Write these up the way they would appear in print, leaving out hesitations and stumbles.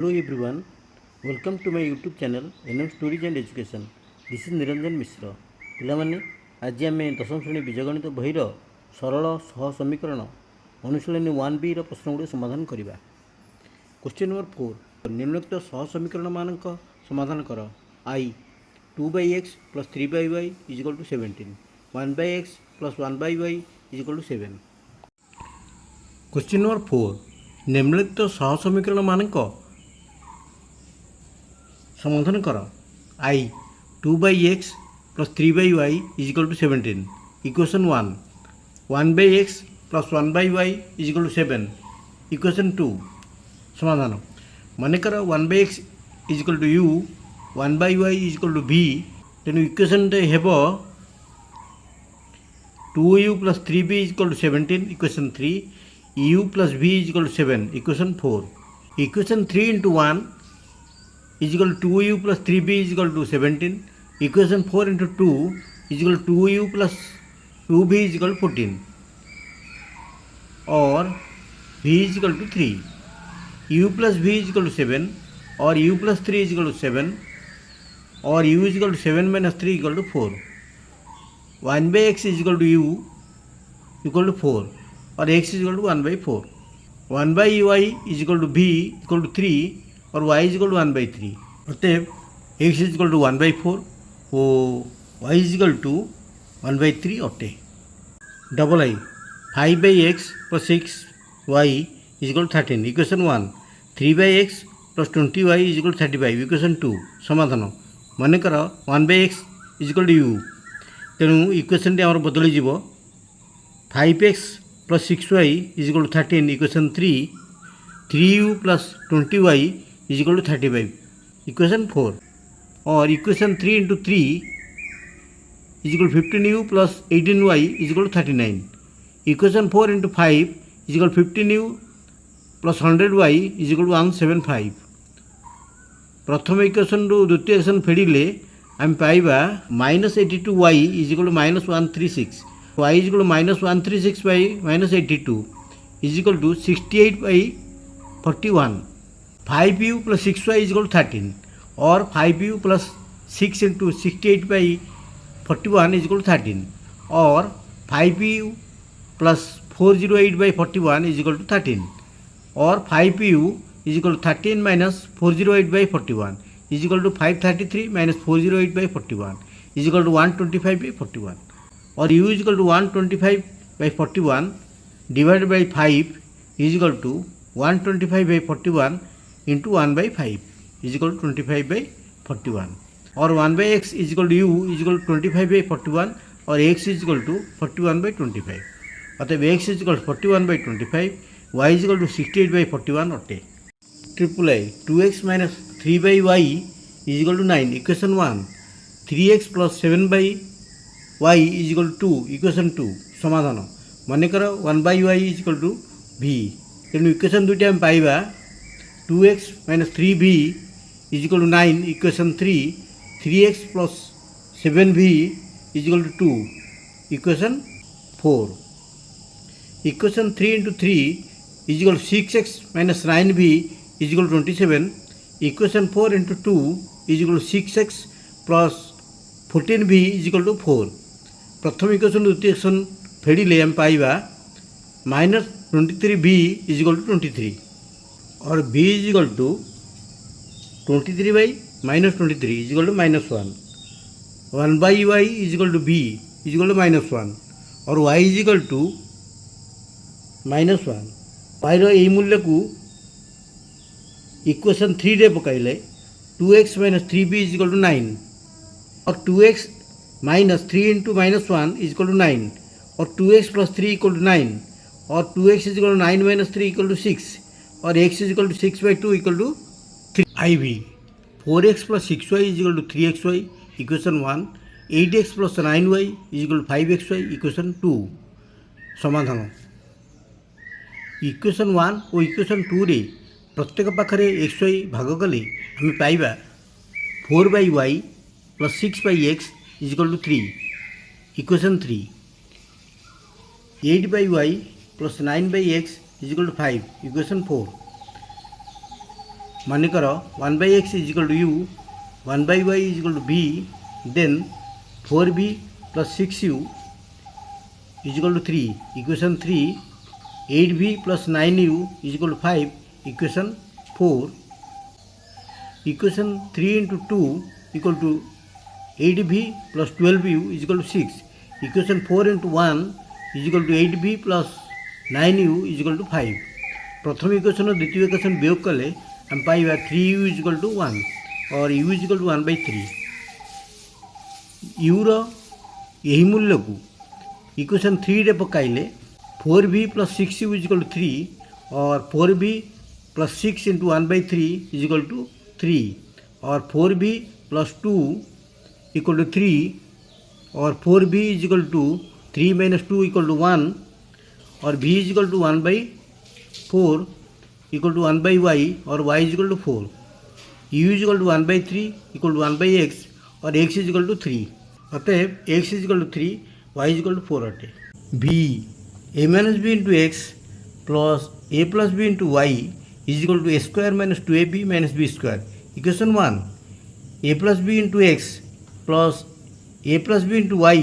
Hello everyone, welcome to my YouTube channel NM Stories and Education. This is Niranjan Mishra. ପିଲାମାନେ ଆଜି ଆମେ ଦଶମ ଶ୍ରେଣୀ ବୀଜଗଣିତ ବହିର ସରଳ ସହ ସମୀକରଣ ଅନୁଶୀଳନୀ 1B ର ପ୍ରଶ୍ନଗୁଡ଼ିକ ସମାଧାନ କରିବା। କ୍ୱେଶ୍ଚିନ୍ ନମ୍ବର 4 ନିମ୍ନଲିଖିତ ସହ ସମୀକରଣମାନଙ୍କ ସମାଧାନ କର। I 2/x plus 3/y is equal to 17, 1/x plus 1/y is equal to 7। Question number 4 ନିମ୍ନଲିଖିତ ସହ ସମୀକରଣମାନଙ୍କ समाधान कर। I 2/x plus 3/y is equal to 17, equation 1। 1/x plus 1/y is equal to 7, equation 2। समाधान मानेकर 1/x is equal to u, 1/y is equal to v। तेणु equation हेब 2u plus 3v is equal to 17, equation 3। u plus v is equal to 7, equation 4। equation 3 into 1 is equal to 2u plus 3b is equal to 17. Equation 4 into 2 is equal to 2u plus 2b is equal to 14. Or v is equal to 3. u plus v is equal to 7. Or u plus 3 is equal to 7. Or u is equal to 7 minus 3 equal to 4. 1/x is equal to u equal to 4. Or x is equal to 1/4. 1/y is equal to v equal to 3. और y is equal to 1/3। अतएव x is equal to 1/4 और y is equal to 1/3 अटे। Double I 5/x plus 6y is equal to 13, equation 1। 3/x plus 20y is equal to 35, equation 2। समाधान मानेकर 1/x is equal to u, तेणु equation टी आमर बदली जीवो 5x plus 6y is equal to 13, equation 3। 3u plus 20y is equal to 35, equation 4। और equation 3 into 3 is equal to 15u plus 18y is equal to 39। equation 4 into 5 is equal to 15u plus 100y is equal to 175। प्रथम equation रु द्वितीय equation फेडिले आम पाइबा -82y is equal to -136, y is equal to -136 by -82 is equal to 68/41। 5u plus 6y is equal to 13, or 5u plus 6 into 68/41 is equal to 13, or 5u plus 408/41 is equal to 13, or 5u is equal to 13 minus 408/41 is equal to 533 minus 408/41 is equal to 125/41, or u is equal to 125/41 divided by 5 is equal to 125/41 into 1/5 is equal to 25/41, or 1/x is equal to u is equal to 25/41, or x is equal to 41/25। अतः x is equal to 41/25, y is equal to 68/41 अटे। Triple I 2x minus 3/y is equal to 9, equation 1। 3x plus 7/y is equal to 2, equation 2। समाधान Manekar 1/y is equal to v, तेणु equation दुईटा हम पाइबा 2x minus 3v is equal to 9, equation 3। 3x plus 7v is equal to 2, equation 4। equation 3 into 3 is equal to 6x minus 9v is equal to 27। equation 4 into 2 is equal to 6x plus 14v is equal to 4। प्रथम equation द्वितीय equation फेडिले हम पाइबा -23v is equal to 23, और v is equal to 23 by -23 is equal to -1। 1/y is equal to v is equal to -1, और y is equal to -1। y रो यही मूल्य को equation 3 रे पकाइले 2x minus 3v is equal to 9, और 2x minus 3 into -1 is equal to 9, और 2x plus 3 equal to 9, और 2x is equal to 9 minus 3 equal to 6, और x is equal to 6/2 equal to 3 iv। 4x plus 6y is equal to 3xy, equation 1। 8x plus 9y is equal to 5xy, equation 2। समाधान equation 1 और equation 2 रे प्रत्येक पाखरे xy भाग कले आम पाइबा 4/y plus 6/x is equal to 3, equation 3। 8/y plus 9/x is equal to 5, equation 4। मानिकर 1/x is equal to u, 1/y is equal to v, then 4v plus 6u is equal to 3, equation 3, 8v plus 9u is equal to 5, equation 4, equation 3 into 2 equal to 8v plus 12u is equal to 6, equation 4 into 1 is equal to 8v plus 9u is equal to 5। प्रथम equation द्वितीय equation वियोग कले हम पाइबा 3u is equal to 1 और u is equal to 1/3। u रो यही मूल्य को इक्वेशन 3 रे पकाइले 4v plus 6u is equal to 3 और 4v plus 6 into 1/3 is equal to 3 और 4v प्लस 2 इक्वल टू 3 और 4v is equal to 3 minus 2 equal to 1 और v is equal to 1/4 equal to 1/y और y is equal to 4, u is equal to 1/3 equal to 1/x और x is equal to 3। अतएव x is equal to 3, y is equal to 4 अटे। v a minus b into x plus a plus b into y is equal to a square minus 2ab minus b square, equation 1, a plus b into x plus a plus b into y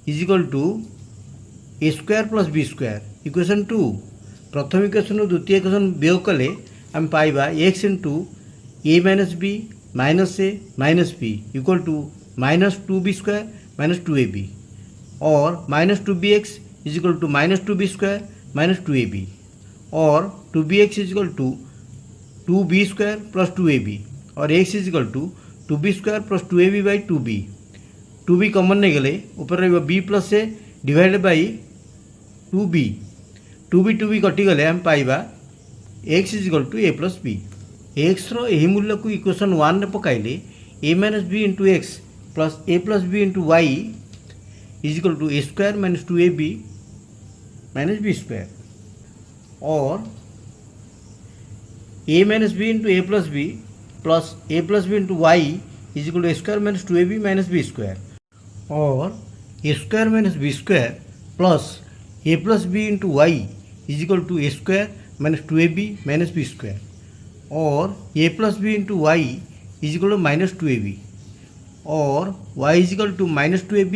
is equal to a square plus b square, equation 2। प्रथम equation द्वितीय equation वियोग कले आम पाइबा x into a minus b minus a minus b equal to minus 2b square minus 2ab और minus 2bx is equal to minus 2b square minus 2ab और 2bx is equal to 2b square plus 2ab और x is equal to 2b square plus 2ab by 2b। 2b common नहीं गले ऊपर रहा b plus a divided by 2b, 2b कटिगले आम पाइबा x is equal to a plus b। x रो यही मूल्य को इक्वेशन 1 रे पकाइले a minus b into x plus a plus b into y is equal to a square minus 2ab minus b square और a minus b into a plus b into y is equal to a square minus 2ab minus b square और a square minus b square plus a plus b into y is equal to a square minus 2ab minus b square और a plus b into y is equal to minus 2ab और y is equal to minus 2ab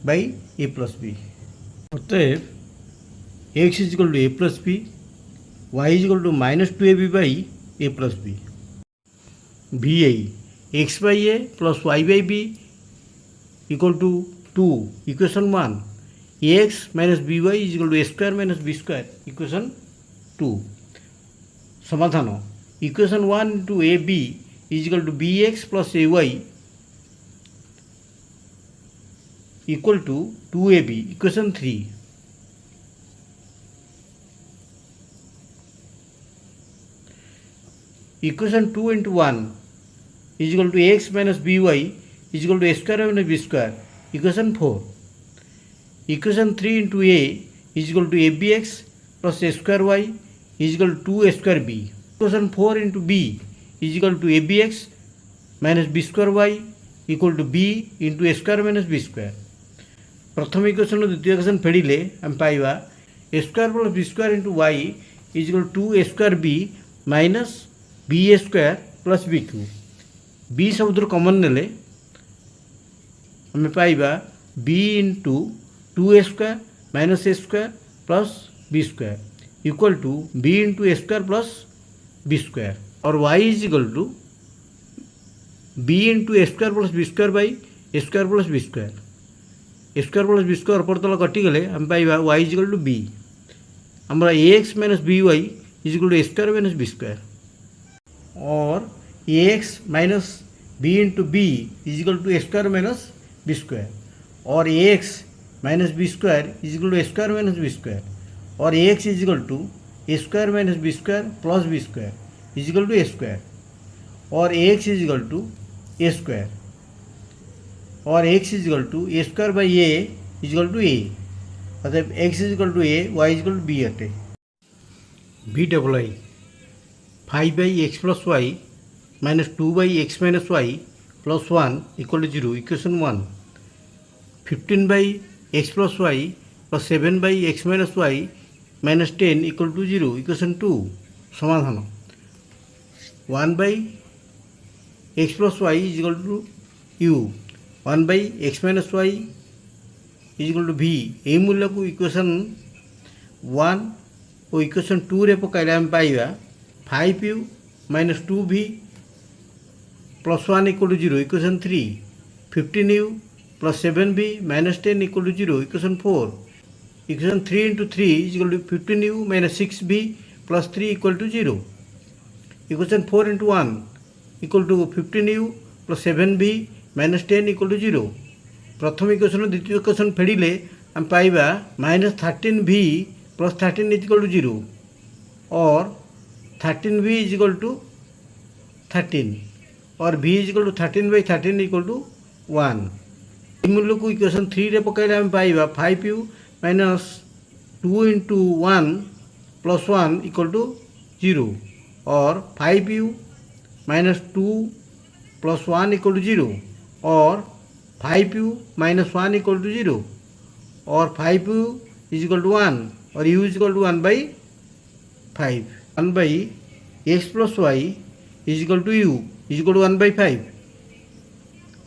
by a plus b। अतएव x is equal to a plus b, y is equal to minus 2ab by a plus b। vi x by a plus y by b equal to 2, equation 1, ax minus by is equal to a square minus b square, equation 2। समाधान equation 1 into ab is equal to bx plus ay equal to 2ab, equation 3। Equation 2 into 1 is equal to x minus by is equal to a square minus b square, equation 4। Equation 3 into a is equal to abx plus a square y is equal to 2a square b। Equation 4 into b is equal to abx minus b square y equal to b into a square minus b square. प्रथम equation द्वितीय equation फेड़िले आम पाइबा a square plus b square into y is equal to a square b minus ba square plus b cube. b सब common नेले आम पाइबा b into 2a square minus a square plus b square equal to b into a square plus b square और y is equal to b into a square plus b square by a square plus b square. a square plus b square ऊपर तल कटिगले आम पाइबा y is equal to b। आमरा ax minus by is equal to a square minus b square और ax minus b into b is equal to a square minus b square और ax minus b square is equal to a square minus b square और ax is equal to a square minus b square plus b square is equal to a square और ax is equal to a square और x is equal to a square by a is equal to a। अतएव x is equal to a, y is equal to b अटे। v double I 5 by x plus Y minus 2 by x minus Y plus 1 equal to 0, equation 1। 15 by x plus y plus 7 by x minus Y minus 10 equal to 0, equation 2। समाधान 1 by x plus y is equal to u, 1 by x minus y is equal to v। यही मूल्य को equation 1 और equation 2 रे पकाइले आम पाइबा 5u minus 2v plus 1 equal to 0 equation 3, 15u plus 7v minus 10 equal to 0 equation 4, equation 3 into 3 is equal to 15u minus 6v plus 3 equal to 0, equation 4 into 1 equal to 15u plus 7v minus 10 equal to 0। प्रथम equation द्वितीय equation फेड़िले आम पाइबा minus 13v plus 13 is equal to 0 और 13v is equal to 13 और v is equal to 13 by 13 equal to 1। मूल्य को equation 3 रे पकाइले आम पाइबा 5u minus 2 into 1 plus 1 equal to 0 और 5u minus 2 plus 1 equal to 0 और 5u माइनस 1 इक्वल टू 0 और 5u इज इक्वल टू 1 और u is equal to 1 by 5। 1 by x plus y is equal to u is equal to 1 by 5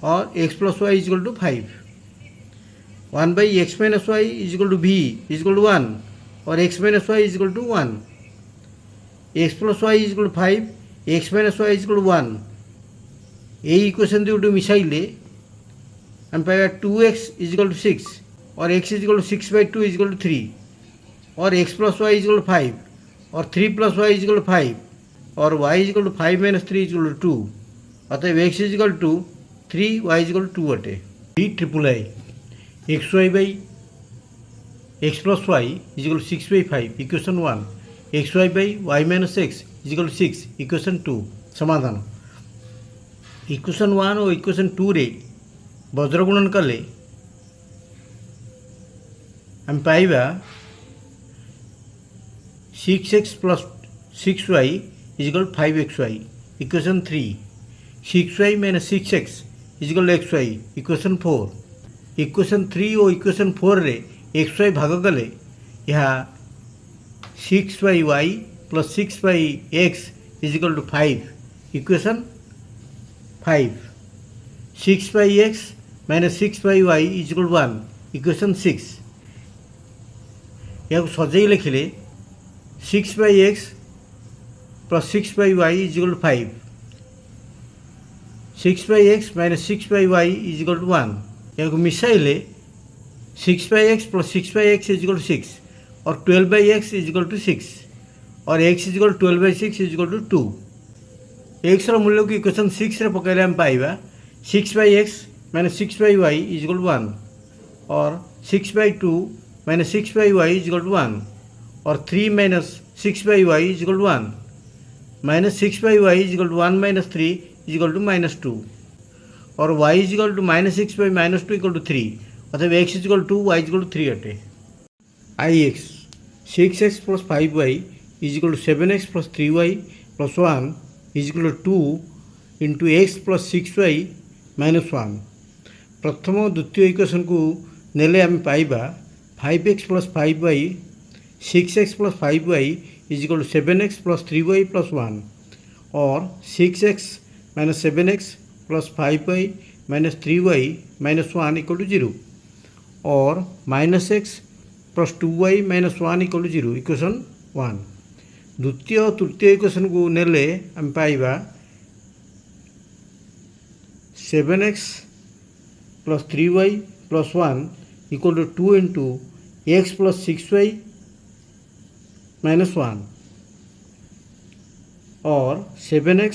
और x plus y is equal to 5। 1 by x minus y is equal to v is equal to 1 और x minus y is equal to 1। x plus y is equal to 5, x minus y is equal to 1। यही equation दुटो मिसाइले हम पाइबा 2x is equal to 6 और x is equal to 6 by 2 is equal to 3 और x plus y is equal to 5 और 3 plus y is equal to 5 और y is equal to 5 minus 3 is equal to 2। अतएव x is equal to 3, y is equal to 2 अटे। D triple I x y by x plus y is equal to 6 by 5 equation 1, x y by y minus x is equal to 6 equation 2। समाधान equation 1 और equation 2 रे वज्रगुणन कले हम पाइबा 6x plus 6y is equal 5xy equation 3, 6y minus 6x is equal xy equation 4। Equation 3 और equation 4 रे xy भाग कले यह 6y plus 6x is equal to 5 equation 5। 6x minus 6y is equal to 1 equation 6। यह सजाई लिखिले 6x plus 6y is equal to 5, 6x minus 6y is equal to 1। यह मिसाइले 6x plus 6x is equal to 6 और 12x is equal to 6 और x is equal to 12/6 is equal to 2। x रो मूल्य को इक्वेशन 6 रे पकाइले हम पाइबा 6x minus 6y is equal to 1 और 6/2 minus 6y is equal to 1 और 3 minus 6y is equal to 1 minus 6y is equal to 1 minus 3 is equal to minus 2 और y is equal to minus 6 minus 2 equal to 3 अतः x is equal to y is equal to 3 अटे। ix 6x plus 5y is equal to 7x plus 3y plus 1 is equal to 2 into x plus 6y minus 1। प्रथम और द्वितीय equation को नेले आम पाइबा 5x plus 5y 6x plus 5y is equal to 7x plus 3y plus 1 और 6x minus 7x plus 5y minus 3y minus 1 equal to 0 और minus x plus 2y minus 1 equal to 0 equation 1। द्वितीय और तृतीय equation को नेले हम पाइबा 7x plus 3y plus 1 equal to 2 into x plus 6y minus 1 और 7x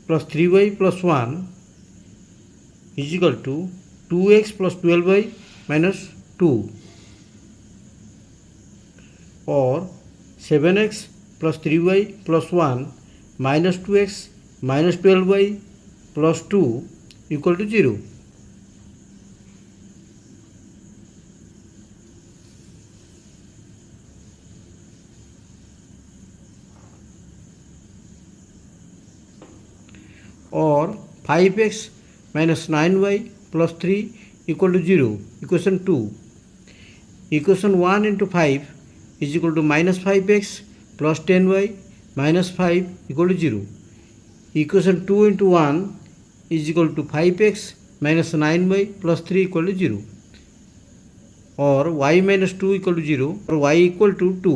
plus 3y plus 1 is equal to 2x plus 12y minus 2 और 7x plus 3y plus 1 minus 2x minus 12y plus 2 equal to 0। और 5x minus 9y plus 3 equal to 0 equation 2। Equation 1 into 5 is equal to minus 5x plus 10y minus 5 equal to 0 equation 2 into 1 is equal to 5x minus 9y plus 3 equal to 0, और y minus 2 equal to 0 और y equal to 2।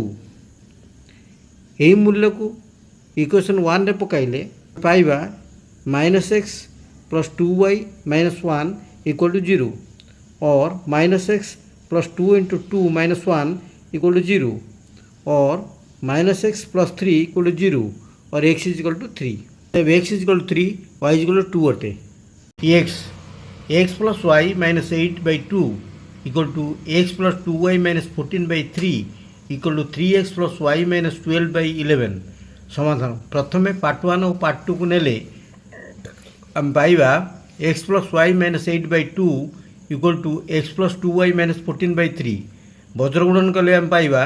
यही मूल्य को equation 1 रे पकाइले पाइबा minus X plus 2y minus 1 equal to 0, और minus X plus 2 into 2 minus 1 equal to 0, और minus X plus 3 equal to 0, और x इज इक्वल टू 3। जब x is equal to 3, y is equal to 2 अटे। x plus Y minus 8/2 equal to x plus 2y minus 14/3 equal to 3x plus Y minus 12/11। समाधान प्रथम part 1 और part 2 को नेले हम पाइबा x plus Y minus 8/2 equal to x plus 2y minus 14/3। वज्रगुणन कले हम पाइबा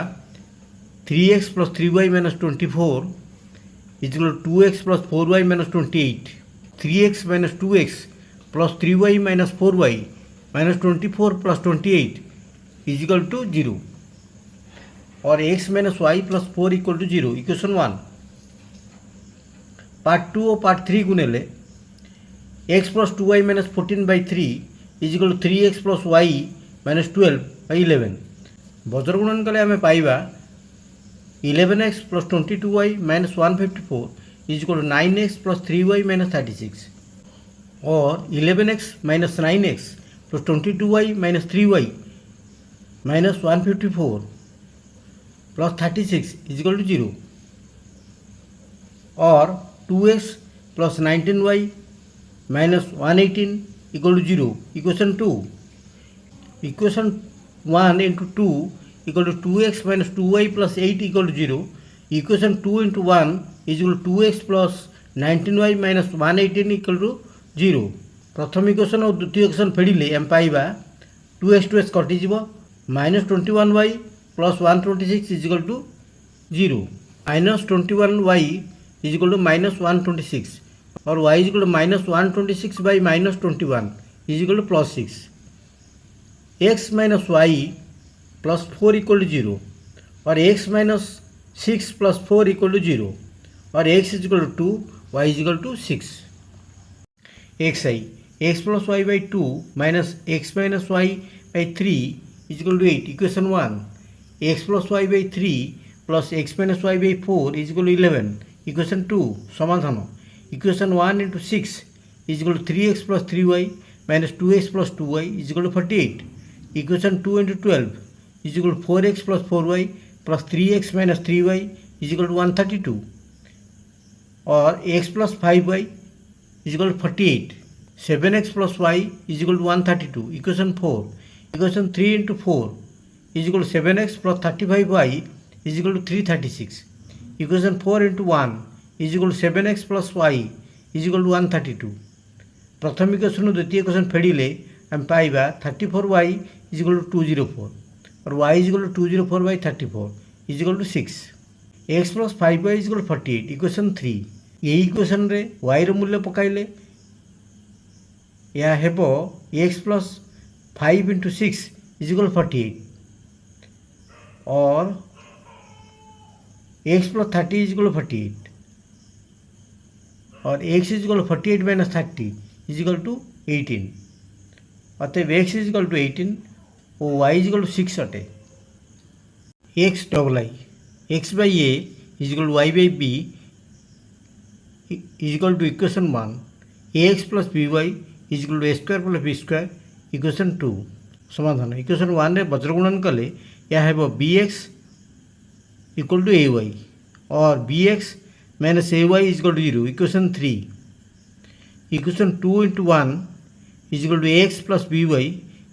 3x plus 3y minus 24 equal to 2x plus 4y minus 28। 3x minus 2x plus 3y minus 4y minus 24 plus 28 equal to 0, और x minus Y plus 4 equal to 0। Equation 1। Part 2 और part 3 को नेले x plus 2y minus 14/3 equal to 3x plus Y minus 12/11। वज्रगुणन कले आम पाइबा 11x plus 22y minus 154 equal to 9x plus 3y minus 36, और 11x minus 9x plus 22y minus 3y minus 154 plus 36 equal to 0, और 2x plus 19y minus 118 equal to 0। Equation 2। Equation 1 into 2 equal to 2x minus 2y plus 8 equal to 0। Equation 2 into 1 is equal to 2x plus 19y minus 118 equal to 0। प्रथम equation और द्वितीय equation फेड़िले आम पाइबा 2x 2x कटिज minus 21y plus 126 is equal to 0, minus 21y is equal to minus 126, और y is equal to minus 126 by minus 21 is equal to plus 6। x minus Y plus 4 equal to 0, और x minus 6 plus 4 equal to 0, और x is equal to 2, y is equal to 6। xi x plus Y by 2 minus x minus y by 3 is equal to 8। Equation 1। x plus Y by 3 plus x minus y by 4 is equal to 11। Equation 2। समाधान equation 1 into 6 is equal to 3x plus 3y minus 2x plus 2y is equal to 48। Equation 2 into 12 is equal to 4x plus 4y plus 3x minus 3y is equal to 132, और x plus 5y is equal to 48। 7x plus y is equal to 132। Equation 4। Equation 3 into 4 is equal to 7x plus 35y is equal to 336। Equation 4 into 1 is equal to 7x plus y is equal to 132। प्रथम equation द्वितीय equation फेड़िले आम पाइबा 34y is equal to 204, और y is equal to 204 by 34 is equal to 6। x plus 5y is equal to 48। Equation 3। यही equation रे y रो मूल्य पकाइले या हेबो x plus 5 into 6 is equal to 48, और x plus 30 is equal to 48, और x is equal to 48 minus 30 is equal to 18। अतएव x is equal to 18 और y is equal to 6 अटे। x double I x by a is equal to y by b is equal to equation 1। ax plus by is equal to a square plus b square. Equation 2। समाधान equation 1 रे वज्रगुणन कले यह हेबो bx equal to ay, और bx minus ay is equal to 0। Equation 3। Equation 2 into 1 is equal to ax plus by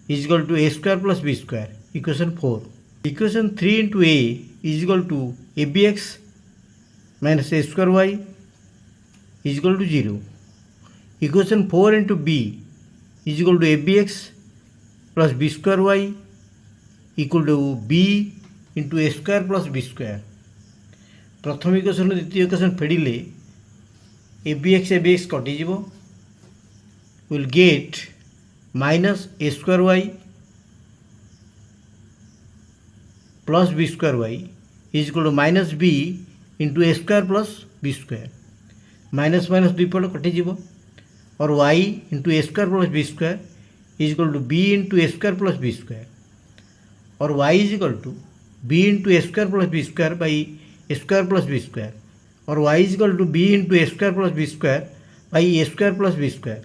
is equal to a square plus b square. Equation 4। Equation 3 into a is equal to abx minus a square y is equal to 0। Equation 4 into b is equal to abx plus b square y equal to b into a square plus b square. प्रथम equation द्वितीय equation फेड़िले abx कटिज will get minus a square y plus b square y is equal to minus b into a square plus b square. Minus minus दुई पट कटिज और y into a square plus b square is equal to b into a square plus b square और y is equal to b into a square plus b square by a square plus b square और y is equal to b into a square plus b square by a square plus b square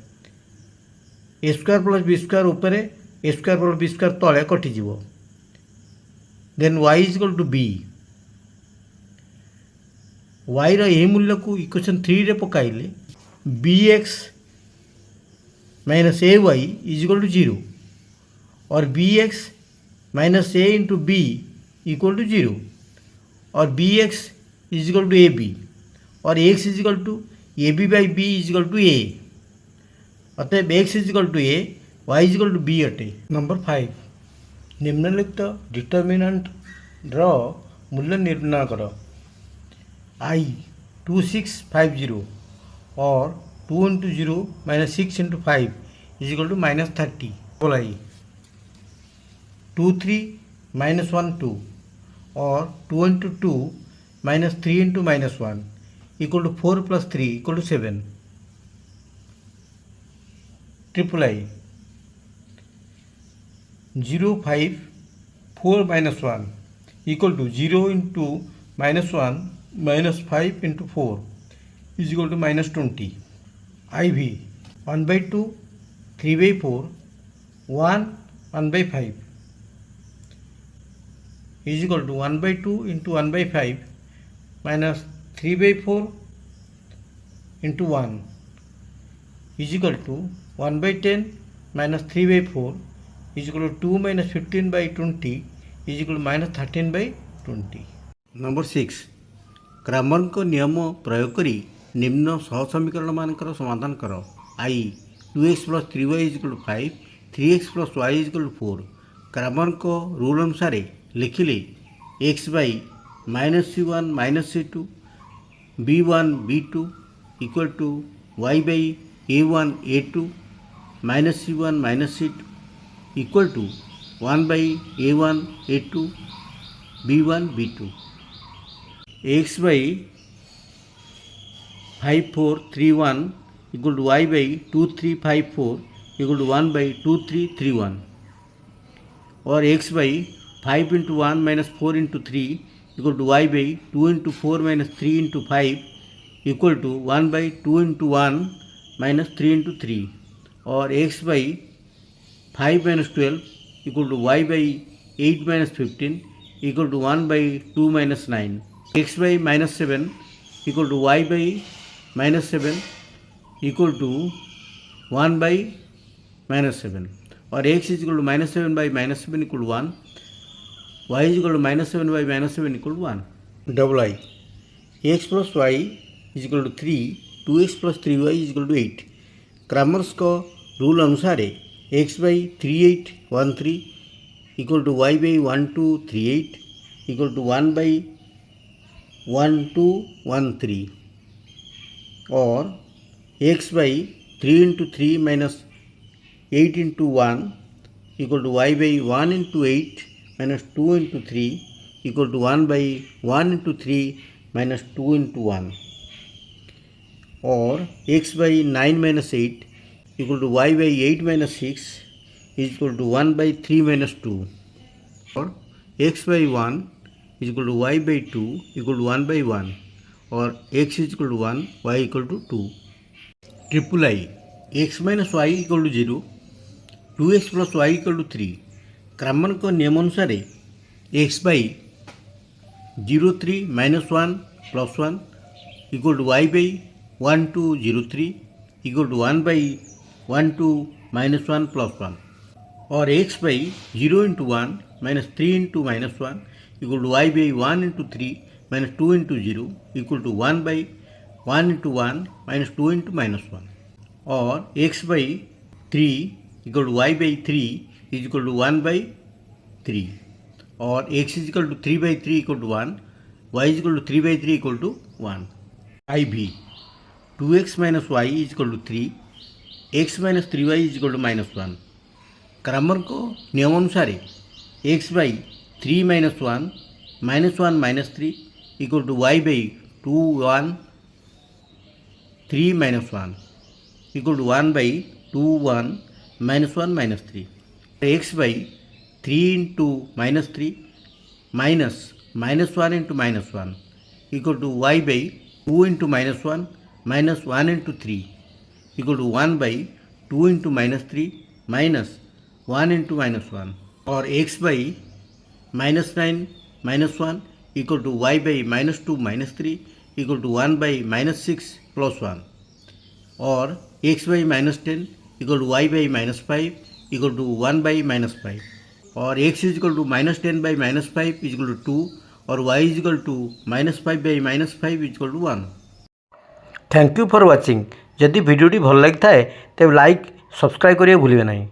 a square plus b square ऊपर a square plus b square तले कटिज then y is equal to b y रे मूल्य को equation 3 रे पकाइले b x minus a y is equal to 0 और b x minus a into b equal to 0 और b x is equal to a b और x is equal to a b by b is equal to a अतएव x is equal to a y is equal to b अटे। Number 5 निम्नलिखित determinant र मूल्य निर्णय कर आई 2650 और 2 into 0 minus 6 into 5 is equal to minus 30 बोलाई 2 3 minus 1 2 और 2 into 2 minus 3 into minus 1 equal to 4 plus 3 equal to 7 triple I 0 5 4 minus 1 equal to 0 into minus 1 minus 5 into 4 is equal to minus 20 I भी 1/2 3/4 1 1/5 is equal to 1/2 into 1/5 minus 3/4 into 1 is equal to 1/10 minus 3/4 is equal to 2 minus 15/20 is equal to minus 13/20। नंबर 6 Cramer को नियम प्रयोग करी निम्न सहसमीकरण मानकर समाधान कर I 2x plus 3y is equal to 5 3x plus y is equal to 4 Cramer को रूल अनुसार लिखिले x by minus c1 minus c2 b1 b2 equal to y by a1 a2 minus c1 minus c2 equal to 1 by a1 a2 b1 b2 x by 5431 equal to y by 2354 equal to 1 by 2331 और x by 5 into 1 minus 4 into 3 equal to y by 2 into 4 minus 3 into 5 equal to 1 by 2 into 1 minus 3 into 3 और x by 5 minus 12 equal to y by 8 minus 15 equal to 1 by 2 minus 9 x by minus 7 equal to y by minus 7 equal to 1 by minus 7 और x is equal to minus 7 by minus 7 equal to 1 y is equal to minus 7 by minus 7 equal to 1 double I x plus y is equal to 3 2x plus 3y is equal to 8 Cramer's को rule अनुसार x by 3813 equal to y by 1238 equal to 1 by 1213 और x by 3 into 3 minus 8 into 1 equal to y by 1 into 8 minus 2 into 3 equal to 1 by 1 into 3 minus 2 into 1 और x by 9 minus 8 equal to y by 8 minus 6 is equal to 1 by 3 minus 2 और x by 1 is equal to y by 2 equal to 1 by 1 और x is equal to 1 y equal to 2 triple I x minus y equal to 0 2x plus y equal to 3 Cramer को नियम अनुसार x by 03 minus 1 plus 1 equal to y by 1203 equal to 1 by 12 minus 1 plus 1 और x by 0 into 1 minus 3 into minus 1 equal to y by 1 into 3 minus 2 into 0 equal to 1 by 1 into 1 minus 2 into minus 1 और x by 3 equal to y by 3 is equal to 1 by 3 और x is equal to 3 by 3 equal to 1 y is equal to 3 by 3 equal to 1 I भी 2x minus y is equal to 3 x minus 3y is equal to minus 1 Cramer को नियम अनुसार x by 3 minus 1 minus 1 minus 3 equal to y by 2 1 3 minus 1 equal to 1 by 2 1 minus 1 minus 3. X by 3 into minus 3 minus minus 1 into minus 1 equal to y by 2 into minus 1 minus 1 into 3 equal to 1 by 2 into minus 3 minus 1 into minus 1, or x by minus 9 minus 1 equal to y by minus 2 minus 3 equal to 1 by minus 6 plus 1, or x by minus 10 equal to y by minus 5 equal to 1 by minus 5, or x is equal to minus 10 by minus 5 is equal to 2, or y is equal to minus 5 by minus 5 is equal to 1. Thank you for watching. जदि भिडियोटी भल लगी थाए तेब like subscribe करिए भूलिए नहीं।